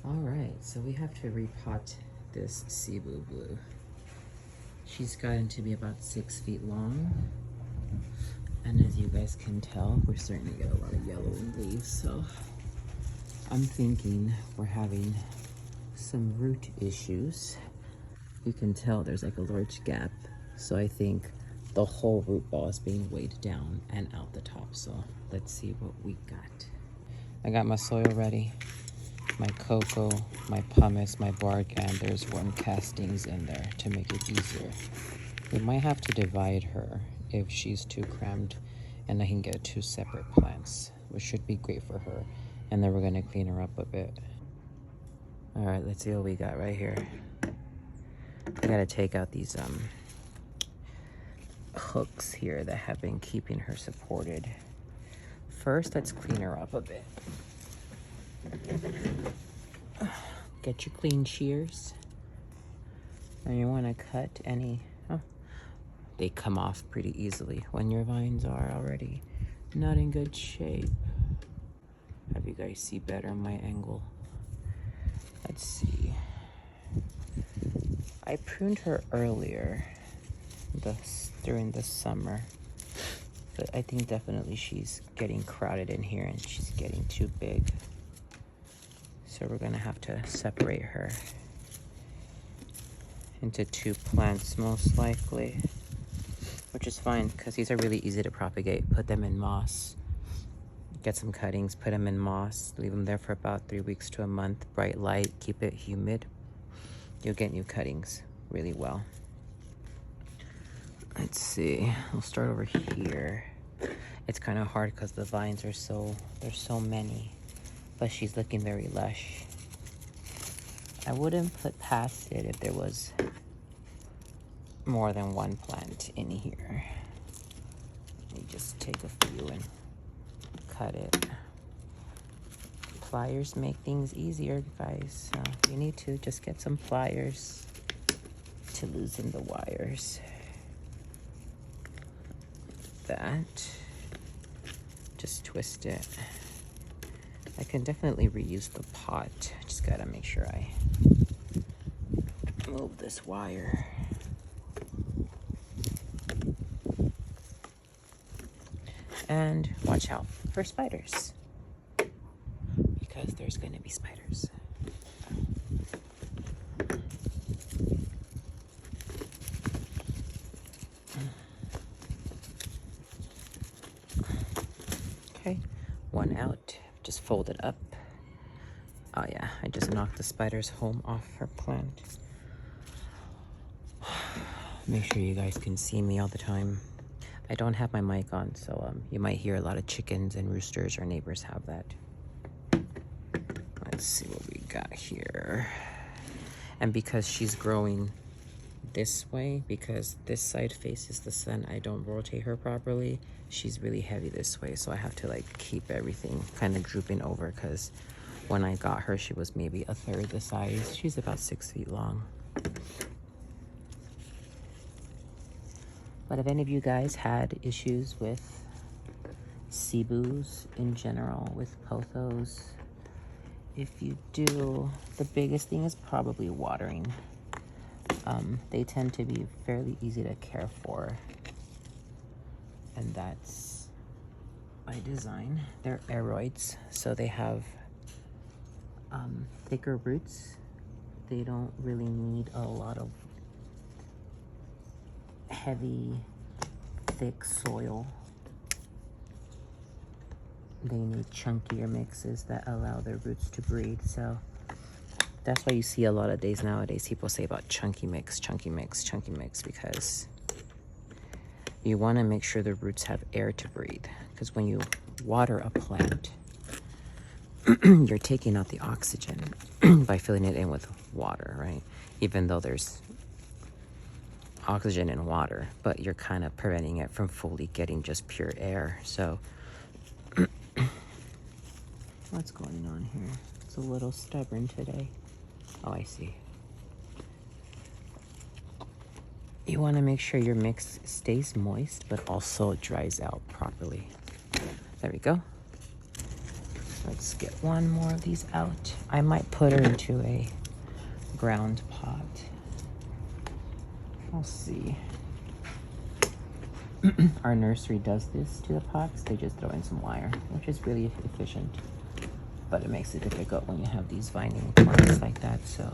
All right, so we have to repot this Cebu blue. She's gotten to be about 6 feet long. And as you guys can tell, we're starting to get a lot of yellowing leaves. So I'm thinking we're having some root issues. You can tell there's like a large gap. So I think the whole root ball is being weighed down and out the top. So let's see what we got. I got my soil ready. My cocoa, my pumice, my bark, and there's worm castings in there to make it easier. We might have to divide her if she's too crammed, and I can get 2 separate plants, which should be great for her. And then we're gonna clean her up a bit. All right, let's see what we got right here. I gotta take out these hooks here that have been keeping her supported. First, let's clean her up a bit. Get your clean shears. And you want to cut any, they come off pretty easily when your vines are already not in good shape. Have you guys see better on my angle? Let's see. I pruned her earlier during the summer, but I think definitely she's getting crowded in here and she's getting too big. So we're gonna have to separate her into 2 plants most likely, which is fine because these are really easy to propagate. Put them in moss, get some cuttings, put them in moss, leave them there for about 3 weeks to a month, bright light, keep it humid. You'll get new cuttings really well. Let's see, we'll start over here. It's kind of hard because the vines are there's so many, but she's looking very lush. I wouldn't put past it if there was more than 1 plant in here. Let me just take a few and cut it. Pliers make things easier, guys. So you need to just get some pliers to loosen the wires. That. Just twist it. I can definitely reuse the pot. Just gotta make sure I move this wire. And watch out for spiders, because there's gonna be spiders. Okay, 1 out. Just fold it up. Oh yeah, I just knocked the spider's home off her plant. Make sure you guys can see me all the time. I don't have my mic on, so you might hear a lot of chickens and roosters. Our neighbors have that. Let's see what we got here. And because she's growing this way, because this side faces the sun, I don't rotate her properly. She's really heavy this way, so I have to like keep everything kind of drooping over, because when I got her, she was maybe 1/3 the size. She's about 6 feet long. But if any of you guys had issues with Cebus in general, with Pothos, if you do, the biggest thing is probably watering. They tend to be fairly easy to care for, and that's by design. They're aeroids, so they have thicker roots. They don't really need a lot of heavy, thick soil. They need chunkier mixes that allow their roots to breathe. So that's why you see a lot of days nowadays people say about chunky mix, chunky mix, chunky mix, because you want to make sure the roots have air to breathe. Because when you water a plant, you're taking out the oxygen by filling it in with water, right? Even though there's oxygen in water, but you're kind of preventing it from fully getting just pure air. So what's going on here? It's a little stubborn today. Oh, I see. You want to make sure your mix stays moist, but also dries out properly. There we go. Let's get one more of these out. I might put her into a ground pot. I'll see. Our nursery does this to the pots. They just throw in some wire, which is really efficient. But it makes it difficult when you have these vining plants like that, so.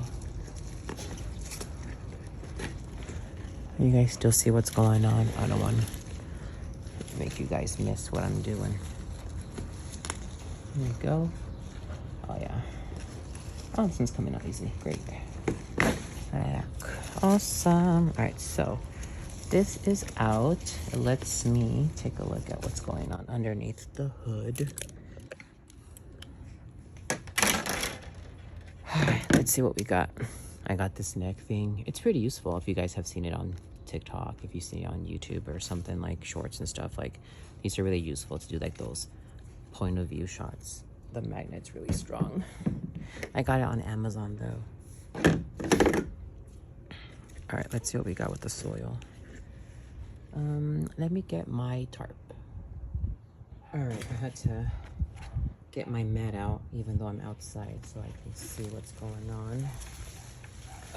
You guys still see what's going on? I don't want to make you guys miss what I'm doing. There we go. Oh yeah. Oh, this one's coming out easy. Great. Awesome. All right, so this is out. It lets me take a look at what's going on underneath the hood. Let's see what we got. I got this neck thing. It's pretty useful if you guys have seen it on TikTok, if you see it on YouTube or something like shorts and stuff. Like, these are really useful to do like those point of view shots. The magnet's really strong. I got it on Amazon though. All right, let's see what we got with the soil. Let me get my tarp. All right, I had to get my mat out even though I'm outside so I can see what's going on.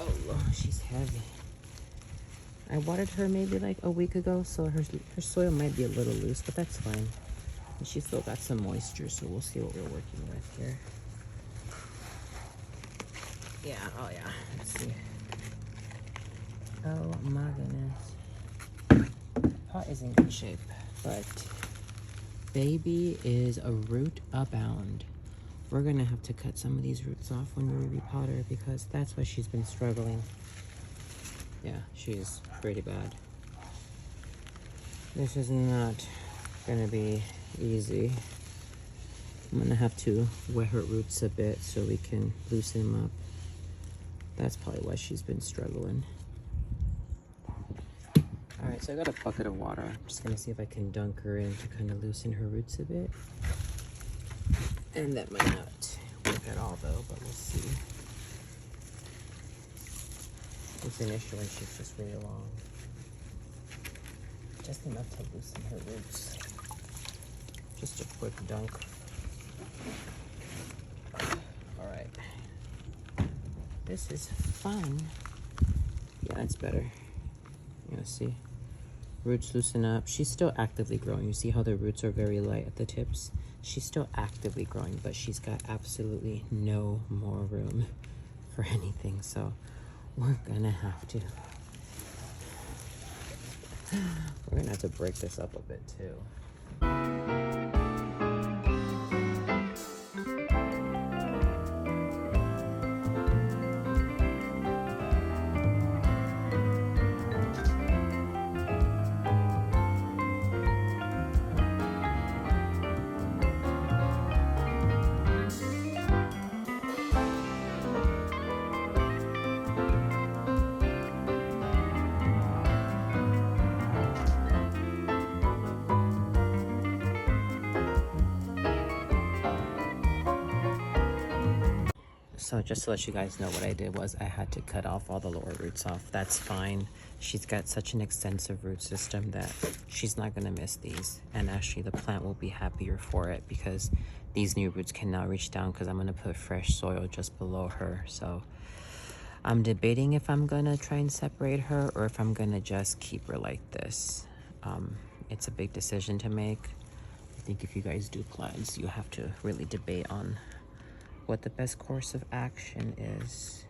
Oh, she's heavy. I watered her maybe like a week ago, so her soil might be a little loose, but that's fine. And she's still got some moisture, so we'll see what we're working with here. Yeah, oh yeah, let's see. Oh my goodness. Pot is in good shape, but baby is a root abound. We're gonna have to cut some of these roots off when we repot her because that's why she's been struggling. Yeah, she's pretty bad. This is not gonna be easy. I'm gonna have to wet her roots a bit so we can loosen them up. That's probably why she's been struggling. All right, so I got a bucket of water. I'm just gonna see if I can dunk her in to kind of loosen her roots a bit. And that might not work at all though, but we'll see. It's an issue when she's just really long. Just enough to loosen her roots. Just a quick dunk. All right. This is fun. Yeah, that's better. You know, see? Roots loosen up. She's still actively growing. You see how the roots are very light at the tips? She's still actively growing, but she's got absolutely no more room for anything. So we're gonna have to break this up a bit too. So just to let you guys know, what I did was I had to cut off all the lower roots off. That's fine. She's got such an extensive root system that she's not gonna miss these. And actually the plant will be happier for it because these new roots can now reach down because I'm gonna put fresh soil just below her. So I'm debating if I'm gonna try and separate her or if I'm gonna just keep her like this. It's a big decision to make. I think if you guys do plants, you have to really debate on what the best course of action is.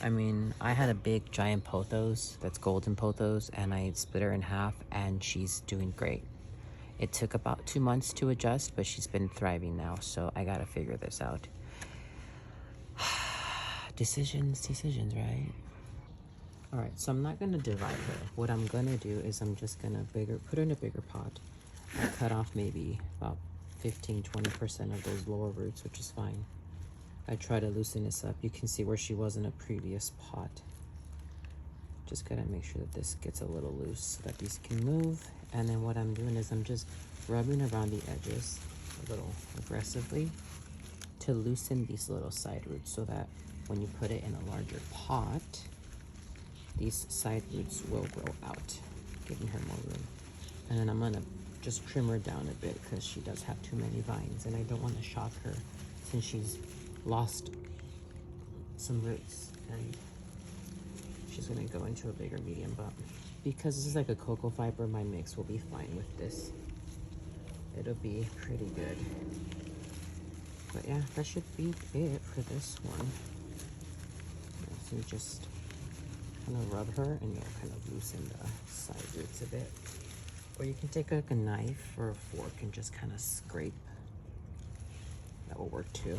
I mean, I had a big giant pothos, that's golden pothos, and I split her in half and she's doing great. It took about 2 months to adjust, but she's been thriving now, so I gotta figure this out. Decisions, right? All right, so I'm not gonna divide her. What I'm gonna do is I'm just gonna put her in a bigger pot. I cut off maybe about 15-20% of those lower roots, which is fine. I try to loosen this up. You can see where she was in a previous pot. Just gotta make sure that this gets a little loose so that these can move. And then what I'm doing is I'm just rubbing around the edges a little aggressively to loosen these little side roots so that when you put it in a larger pot, these side roots will grow out, giving her more room. And then I'm gonna just trim her down a bit because she does have too many vines, and I don't want to shock her since she's lost some roots, and she's gonna go into a bigger medium, but because this is like a cocoa fiber, my mix will be fine with this. It'll be pretty good. But yeah, that should be it for this one. So you just kind of rub her and you'll kind of loosen the side roots a bit. Or you can take like a knife or a fork and just kind of scrape. That will work too.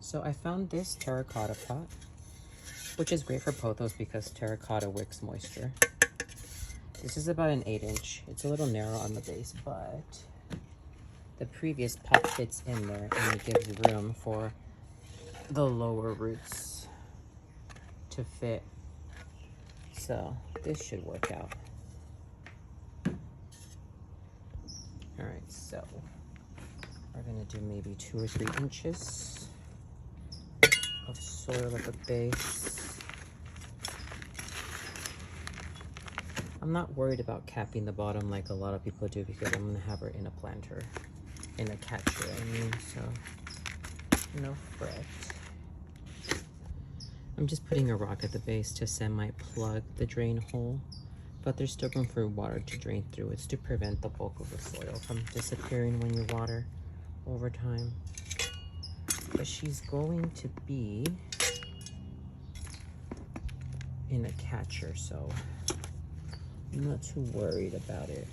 So I found this terracotta pot, which is great for pothos because terracotta wicks moisture. This is about an 8-inch. It's a little narrow on the base, but the previous pot fits in there and it gives room for the lower roots to fit. So this should work out. All right, so we're gonna do maybe 2 or 3 inches of soil at the base. I'm not worried about capping the bottom like a lot of people do because I'm gonna have her in a planter, in a catcher, I mean, so no fret. I'm just putting a rock at the base to semi-plug the drain hole, but there's still room for water to drain through. It's to prevent the bulk of the soil from disappearing when you water over time. But she's going to be in a catcher, so I'm not too worried about it.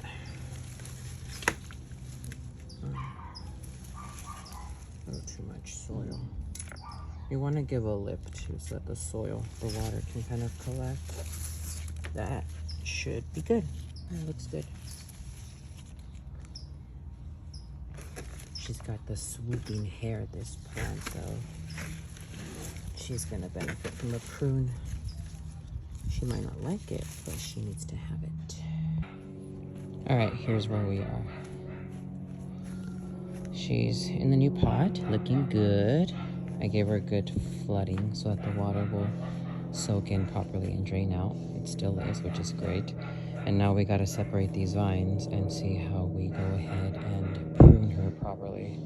Oh, too much soil. You want to give a lip too so that the soil, the water can kind of collect. That should be good. That looks good. She's got the swooping hair, this plant, though. She's gonna benefit from a prune. She might not like it, but she needs to have it. All right, here's where we are. She's in the new pot, looking good. I gave her a good flooding so that the water will soak in properly and drain out. It still is, which is great. And now we gotta separate these vines and see how we go ahead and prune her properly.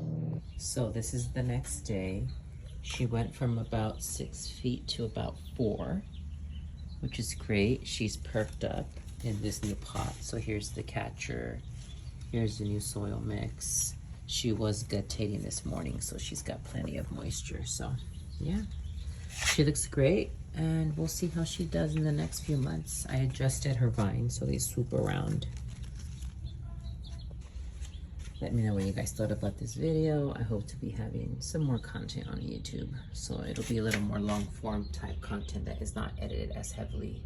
So this is the next day. She went from about 6 feet to about 4, which is great. She's perked up in this new pot. So here's the catcher. Here's the new soil mix. She was gutating this morning, so she's got plenty of moisture. So yeah, she looks great, and we'll see how she does in the next few months. I adjusted her vines so they swoop around. Let me know what you guys thought about this video. I hope to be having some more content on YouTube, so it'll be a little more long form type content that is not edited as heavily